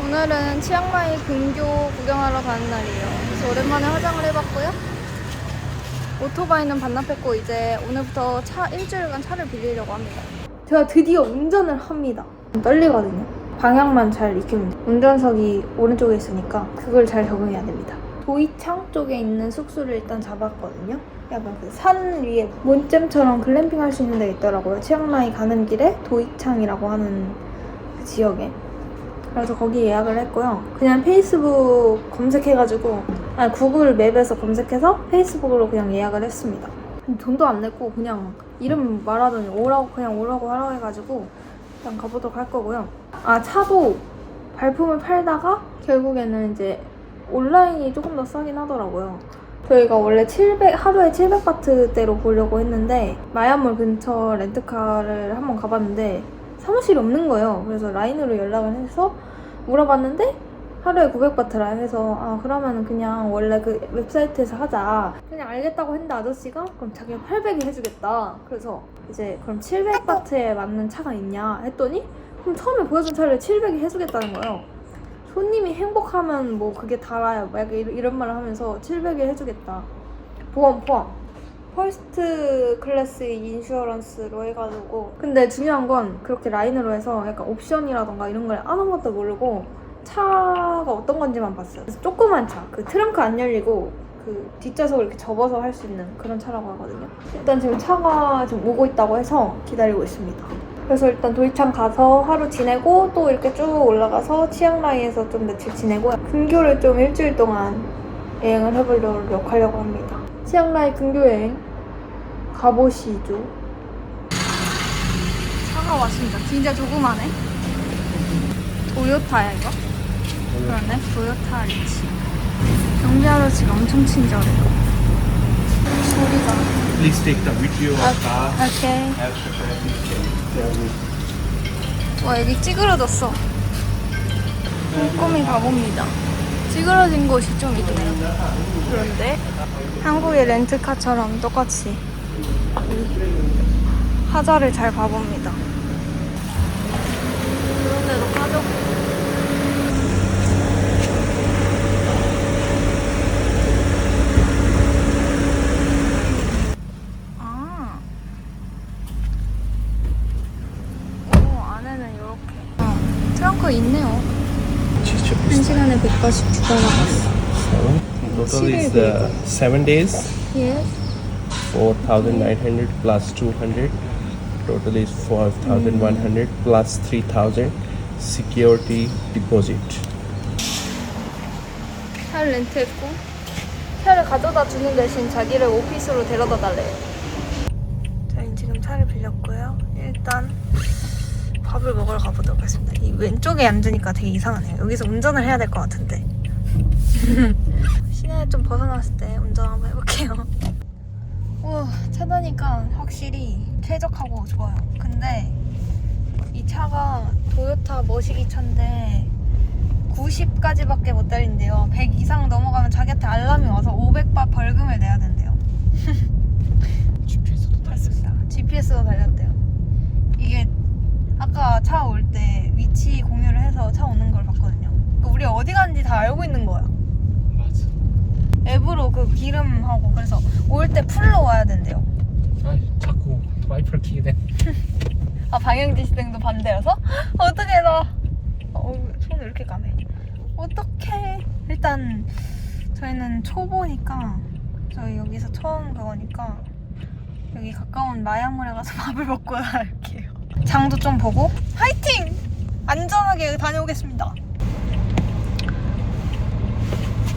오늘은 치앙마이 근교 구경하러 가는 날이에요. 그래서 오랜만에 화장을 해봤고요. 오토바이는 반납했고 이제 오늘부터 일주일간 차를 빌리려고 합니다. 제가 드디어 운전을 합니다. 떨리거든요. 방향만 잘 익히면 돼요. 운전석이 오른쪽에 있으니까 그걸 잘 적응해야 됩니다. 도이창 쪽에 있는 숙소를 일단 잡았거든요. 약간 그 산 위에 몬잼처럼 글램핑 할 수 있는 데가 있더라고요. 치앙마이 가는 길에 도이창이라고 하는 그 지역에. 그래서 거기 예약을 했고요. 그냥 페이스북 검색해가지고 구글 맵에서 검색해서 페이스북으로 그냥 예약을 했습니다. 돈도 안 냈고 그냥 이름 말하더니 그냥 오라고 하라고 해가지고 그냥 가보도록 할 거고요. 차도 발품을 팔다가 결국에는 이제 온라인이 조금 더 싸긴 하더라고요. 저희가 원래 하루에 700바트대로 보려고 했는데 마야몰 근처 렌트카를 한번 가봤는데 사무실이 없는 거예요. 그래서 라인으로 연락을 해서 물어봤는데 하루에 900바트라 해서 그러면 그냥 원래 그 웹사이트에서 하자. 그냥 알겠다고 했는데 아저씨가 그럼 자기가 800이 해주겠다. 그래서 이제 그럼 700바트에 맞는 차가 있냐 했더니 그럼 처음에 보여준 차를 700이 해주겠다는 거예요. 손님이 행복하면 뭐 그게 달아요. 막 이런 말을 하면서 700에 해주겠다. 보험 포함. 퍼스트 클래스 인슈어런스로 해가지고 근데 중요한 건 그렇게 라인으로 해서 약간 옵션이라던가 이런 걸 아무것도 모르고 차가 어떤 건지만 봤어요. 그래서 조그만 차, 그 트렁크 안 열리고 그 뒷좌석을 이렇게 접어서 할 수 있는 그런 차라고 하거든요. 일단 지금 차가 지금 오고 있다고 해서 기다리고 있습니다. 그래서 일단 도이창 가서 하루 지내고 또 이렇게 쭉 올라가서 치앙라이에서 좀 며칠 지내고 근교를 좀 일주일 동안 여행을 해보려고 하려고 합니다. 치앙라이 근교 여행 가보시죠. 차가 왔습니다. 진짜 조그마네. 도요타야 이거? 그러네. 도요타 리치. 경비 아저씨가 엄청 친절해요. 소리가. Please take the video of car. 오케이. 와 여기 찌그러졌어. 꼼꼼히 가봅니다. 찌그러진 곳이 좀 있네요. 그런데 한국의 렌트카처럼 똑같이 하자를 잘 봐봅니다. 그런데도 빠졌고. 안에는 이렇게 트렁크 있네요. 1시간에 189달러. Total is 7 days. Yes. 4,900 plus 200. Total is 4,100 plus 3,000 security deposit. 차를 렌트했고 차를 가져다 주는 대신 자기를 오피스로 데려다 달래요. 저희는 지금 차를 빌렸고요. 일단 밥을 먹으러 가보도록 하겠습니다. 이 왼쪽에 앉으니까 되게 이상하네요. 여기서 운전을 해야 될 것 같은데. 시내에 좀 벗어났을 때 운전 한번 해볼게요. 우와, 차다니까 확실히 쾌적하고 좋아요. 근데 이 차가 도요타 머시기 차인데 90까지밖에 못 달린대요. 100 이상 넘어가면 자기한테 알람이 와서 500바 벌금을 내야 된대요. GPS도 그렇습니다. GPS도 달렸대요. 이게 아까 차 올 때 위치 공유를 해서 차 오는 걸 봤거든요. 그러니까 우리 어디 가는지 다 알고 있는 거야. 맞아. 앱으로 그 기름하고 그래서 올 때 풀로 와야 된대요. 자꾸 와이퍼를 키게 돼. 방향지시등도 반대여서? 어떡해 나 손을 이렇게 감해. 어떡해. 일단 저희는 초보니까 저희 여기서 처음 그거니까 여기 가까운 마야몰에 가서 밥을 먹고 할게요. 장도 좀 보고 화이팅! 안전하게 다녀오겠습니다.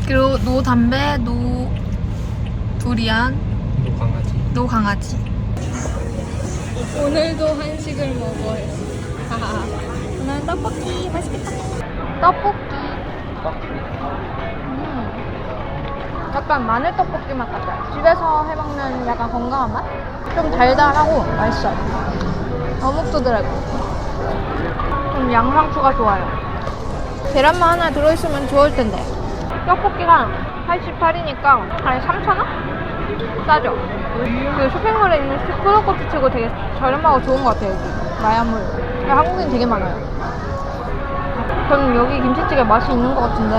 그리고 노 담배, 노 두리안, 너 강아지. 노 강아지. 오늘도 한식을 먹어요. 오늘 떡볶이 맛있겠다. 떡볶이. 약간 마늘 떡볶이 맛 같아요. 집에서 해먹는 약간 건강한 맛? 좀 달달하고 맛있어요. 어묵도 들어있고. 좀 양상추가 좋아요. 계란만 하나 들어있으면 좋을 텐데. 떡볶이가 88이니까 한 3,000원? 싸죠? 그 쇼핑몰에 있는 푸드코트 치고 되게 저렴하고 좋은 것 같아요, 여기. 마야몰. 한국인 되게 많아요. 저는 여기 김치찌개 맛이 있는 것 같은데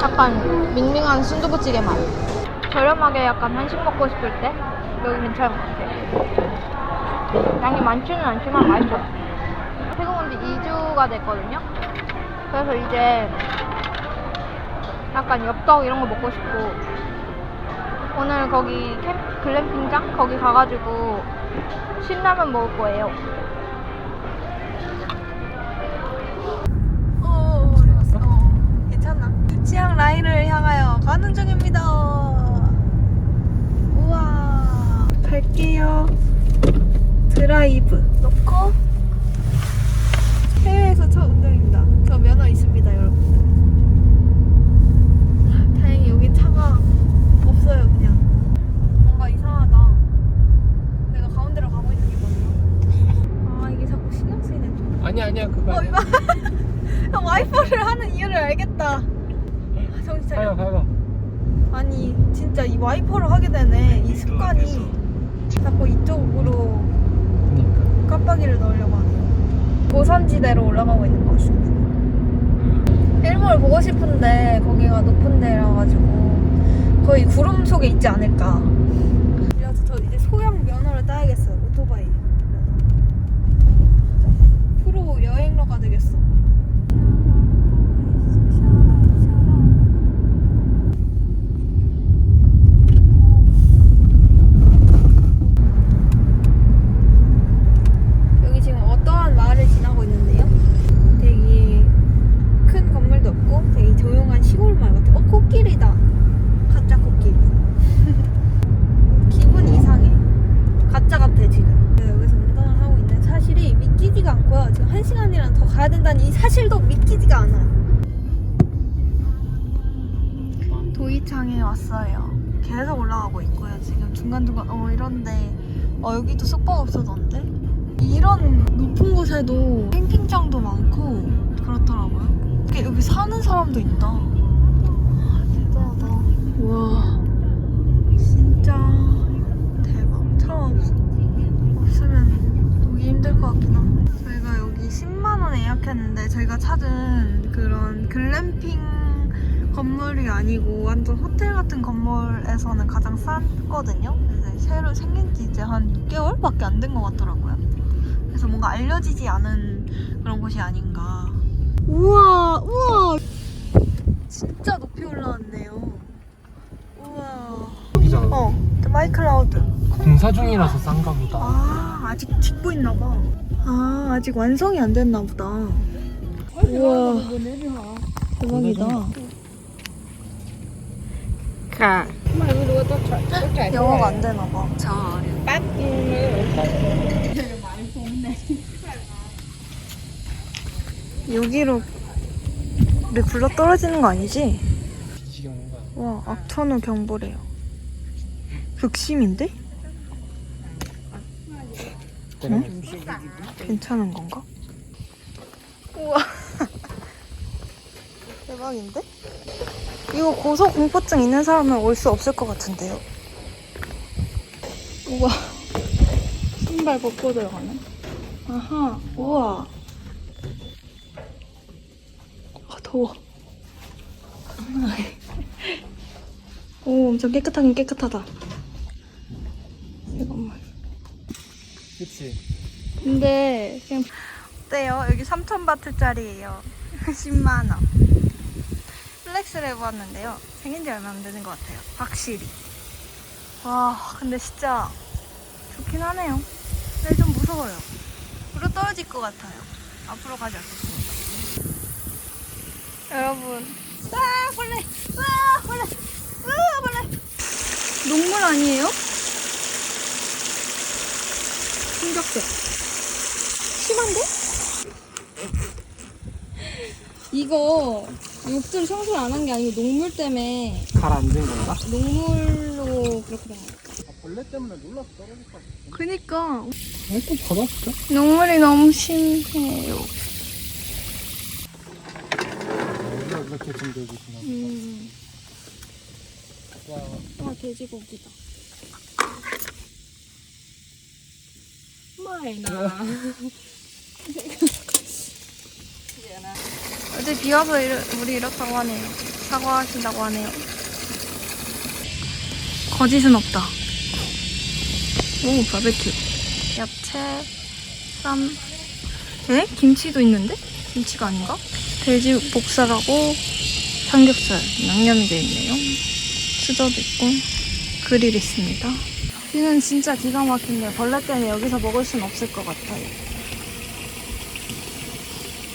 약간 밍밍한 순두부찌개 맛. 저렴하게 약간 한식 먹고 싶을 때 여기 괜찮은 것 같아요. 양이 많지는 않지만 맛있어요. 태국 온 지 2주가 됐거든요. 그래서 이제 약간 엽떡 이런 거 먹고 싶고, 오늘 거기 글램핑장 거기 가가지고 신라면 먹을 거예요. 괜찮아. 치앙 라이를 향하여 가는 중입니다. 우와, 갈게요. 드라이브 놓고. 해외에서 첫 운전입니다. 저 면허 있습니다, 여러분. 다행히 여기 차가 없어요. 그냥 뭔가 이상하다. 내가 가운데로 가고 있는 게 맞나? 아, 이게 자꾸 신경 쓰이네 좀. 아니야 그거 아니야. 형 와이퍼를 하는 이유를 알겠다. 아, 정신 차려. 가요. 아니 진짜 이 와이퍼를 하게 되네. 이 습관이 자꾸 이쪽으로 그러니까. 깜빡이를 넣으려고 하네요. 고산지대로 올라가고 있는 것 같습니다. 일몰 보고 싶은데 거기가 높은 데라 가지고 거의 구름 속에 있지 않을까. 그래서 저 이제 소형 면허를 따야겠어요. 오토바이 면허. 프로 여행러가 되겠어. 여기 지금 어떠한 마을을 지나고 있는데요? 되게 큰 건물도 없고 되게 조용한 시골 마을 같아요. 코끼리다. 가짜 코끼리. 기분 이상해. 가짜 같아 지금. 여기서 운전을 하고 있는 사실이 믿기지가 않고요. 지금 1시간이랑 더 가야 된다는 이 사실도 믿기지가 않아요. 도이창에 왔어요. 계속 올라가고 있고요. 지금 중간중간 이런데 여기도 숙박 없어졌는데? 이런 높은 곳에도 캠핑장도 많고 그렇더라고요. 여기 사는 사람도 있다. 대단하다. 우와, 진짜 대박. 차 없으면 오기 힘들 것 같긴 한데, 저희가 여기 10만 원에 예약했는데 저희가 찾은 그런 글램핑 건물이 아니고 완전 호텔 같은 건물에서는 가장 쌌거든요. 근데 새로 생긴 지 이제 한 6개월밖에 안 된 것 같더라고요. 그래서 뭔가 알려지지 않은 그런 곳이 아닌가. 우와, 우와, 진짜 높이 올라왔네요. 우와. 여기잖아. 마이클라우드. 공사 중이라서 싼가 보다. 아, 아직 짓고 있나 봐. 아, 아직 완성이 안 됐나 보다. 우와, 대박이다. 영어가 안 되나 봐. 여기로 우리 굴러 떨어지는 거 아니지? 지경인가? 와, 악천후 경보래요. 극심인데? 응? 괜찮은 건가? 우와. 대박인데? 이거 고소공포증 있는 사람은 올 수 없을 것 같은데요? 우와. 신발 벗고 들어가네. 아하, 우와. 아, 더워. 오, 엄청 깨끗하긴 깨끗하다. 잠깐만. 그치? 근데 그냥 어때요? 여기 3,000바트짜리예요. 10만 원. 플렉스를 해보았는데요. 생긴 지 얼마 안 되는 것 같아요. 확실히. 와, 근데 진짜 좋긴 하네요. 근데 좀 무서워요. 물어 떨어질 것 같아요. 앞으로 가지 않겠습니다. 여러분. 벌레! 벌레! 벌레! 녹물 아니에요? 충격적. 심한데? 이거 욕조를 청소를 안 한 게 아니고 녹물 때문에 가라앉은 건가? 녹물로 그렇게 된 거야. 벌레 때문에 놀라서 떨어질 것 같아. 그니까 좀 받아볼까? 녹물이 너무 심해요. 이렇게 좀 되구나. 와, 돼지고기다. 마이나. 어제 비 와서 물이 이렇다고 하네요. 사과하신다고 하네요. 거짓은 없다. 오, 바베큐. 야채, 쌈. 에? 김치도 있는데? 김치가 아닌가? 돼지 목살하고 삼겹살 양념이 되어 있네요. 수저도 있고 그릴 있습니다. 뷰는 진짜 기가 막힌데 벌레 때문에 여기서 먹을 순 없을 것 같아요.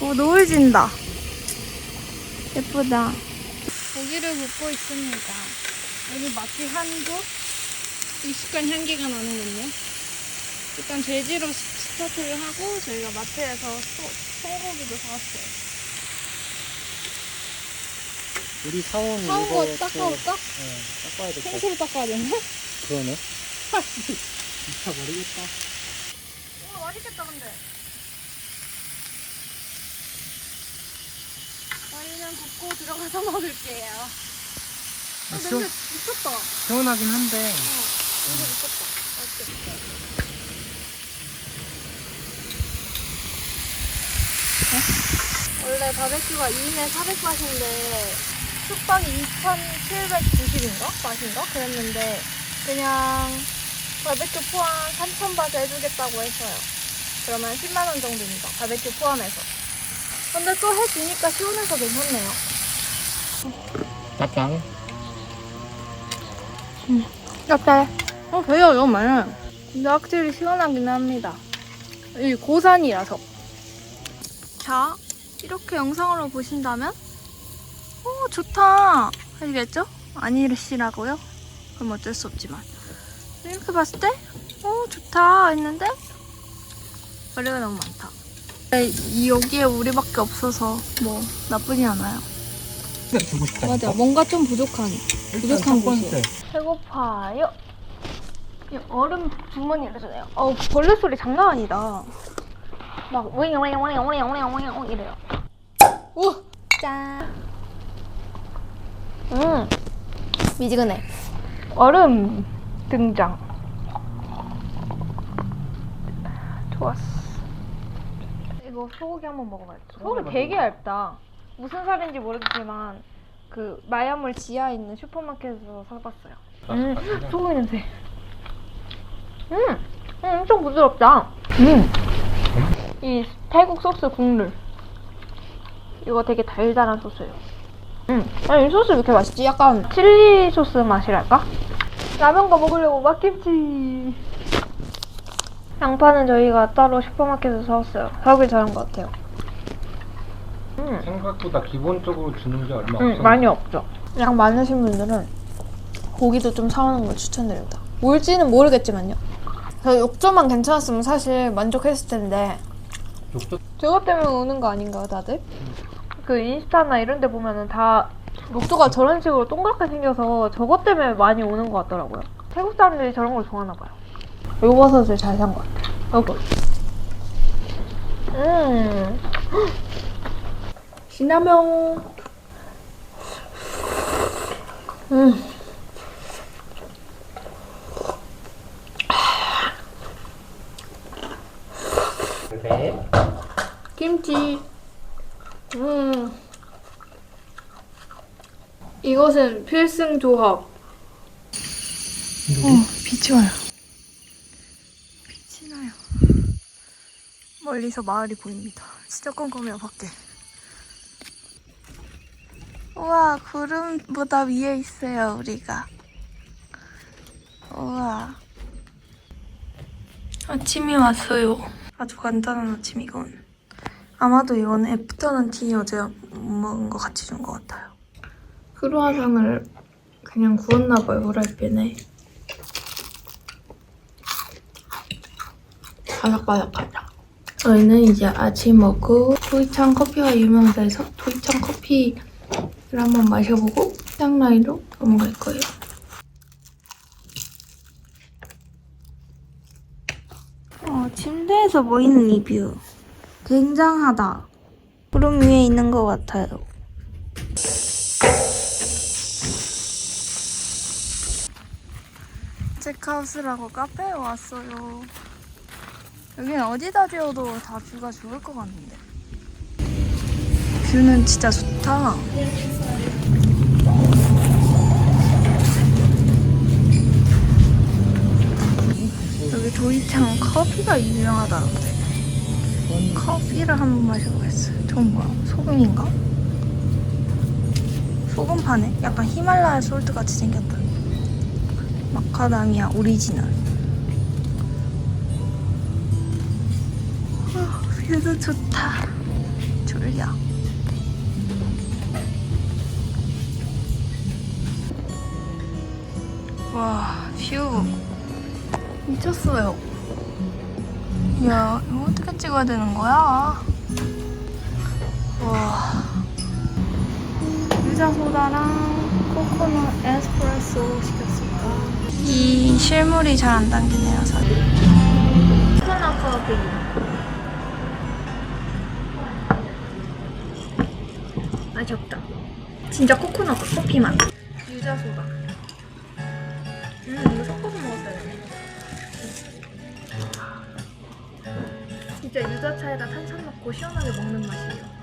오, 노을 진다. 예쁘다. 고기를 굽고 있습니다. 여기 맛집 한 곳. 익숙한 향기가 나는군요. 일단 돼지로 스타트를 하고 저희가 마트에서 소고기도 사왔어요. 우리 사온 사온 거 이거 닦아올까? 네, 닦아야 될 것 같아. 생수로 닦아야 되나? 그러네. 미쳐버리겠다. 와, 맛있겠다 근데. 저희는 굽고 들어가서 먹을게요. 냄새 미쳤다. 시원하긴 한데. 냄새 미쳤다. 맛있겠다. 원래 바베큐가 2인에 400바트인데 숙박이 2,790인가? 바트인가? 그랬는데 그냥 바베큐 포함 3,000바트 해주겠다고 했어요. 그러면 10만원 정도입니다. 바베큐 포함해서. 근데 또 해주니까 시원해서 괜찮네요. 짭짤. 짭짤. 배가 너무 많아요. 근데 확실히 시원하긴 합니다. 이 고산이라서. 자, 이렇게 영상으로 보신다면 좋다 하시겠죠? 아니시라고요? 그럼 어쩔 수 없지만 이렇게 봤을 때 좋다 했는데 벌레가 너무 많다. 여기에 우리밖에 없어서 뭐 나쁘지 않아요. 주고 싶다. 맞아, 뭔가 좀 부족한 곳이에요. 배고파요. 이 얼음 주머니를 주네요. 벌레 소리 장난 아니다. 막 오잉오잉오잉오잉오잉오잉 이래요. 오! 짠. 미지근해. 얼음 등장. 좋았어. 이거 소고기 한번 먹어봐야지. 소고기 되게 얇다. 무슨 살인지 모르겠지만 그 마야몰 지하에 있는 슈퍼마켓에서 사봤어요. 소고기 냄새. 엄청 부드럽다. 이 태국 소스 국물. 이거 되게 달달한 소스예요. 아니, 이 소스 왜 이렇게 맛있지? 약간 칠리 소스 맛이랄까? 라면과 먹으려고 막김치. 양파는 저희가 따로 슈퍼마켓에서 사왔어요. 사오길 잘한 것 같아요. 생각보다 기본적으로 주는 게 얼마 없어. 많이 없죠. 양 많으신 분들은 고기도 좀 사오는 걸 추천드립니다. 뭘지는 모르겠지만요. 저 욕조만 괜찮았으면 사실 만족했을 텐데 저것 때문에 오는 거 아닌가요, 다들? 그 인스타나 이런 데 보면은 다 욕조가 저런 식으로 동그랗게 생겨서 저것 때문에 많이 오는 것 같더라고요. 태국 사람들이 저런 걸 좋아하나 봐요. 요버섯을 잘 산 것 같아요. 요거. 시나몬. 그래? 김치. 이것은 필승 조합. 빛이 와요. 빛이 나요. 멀리서 마을이 보입니다. 진짜 깜깜해요, 밖에. 우와, 구름보다 위에 있어요, 우리가. 우와. 아침이 왔어요. 아주 간단한 아침이건. 아마도 이건 애프터눈 티 어제 먹은 거 같이 준 것 같아요. 크루아상을 그냥 구웠나봐요, 후라이팬에. 바삭바삭하다. 저희는 이제 아침 먹고 토이창 커피가 유명하다 해서 토이창 커피를 한번 마셔보고 치앙라이로 넘어갈 거예요. 침대에서 보이는 이 뷰. 굉장하다. 구름 위에 있는 것 같아요. 체크하우스라고 카페에 왔어요. 여기는 어디다 지어도 다 뷰가 좋을 것 같은데. 뷰는 진짜 좋다. 여기 도이창 커피가 유명하다는데 커피를 한번 마셔보겠어요. 저건 뭐야? 소금인가? 소금 파네? 약간 히말라야 솔트 같이 생겼다. 마카다미아 오리지널. 뷰도 좋다. 졸려. 와, 뷰 미쳤어요. 야, 이거 어떻게 찍어야 되는 거야? 와, 유자 소다랑 코코넛 에스프레소 시켰습니다. 이 실물이 잘 안 당기네요, 사실. 코코넛 커피. 맛이 없다. 진짜 코코넛 커피 맛. 유자 소다. 이거 섞어서 먹었어야 되네. 진짜 유자차에다 탄산 넣고 시원하게 먹는 맛이에요.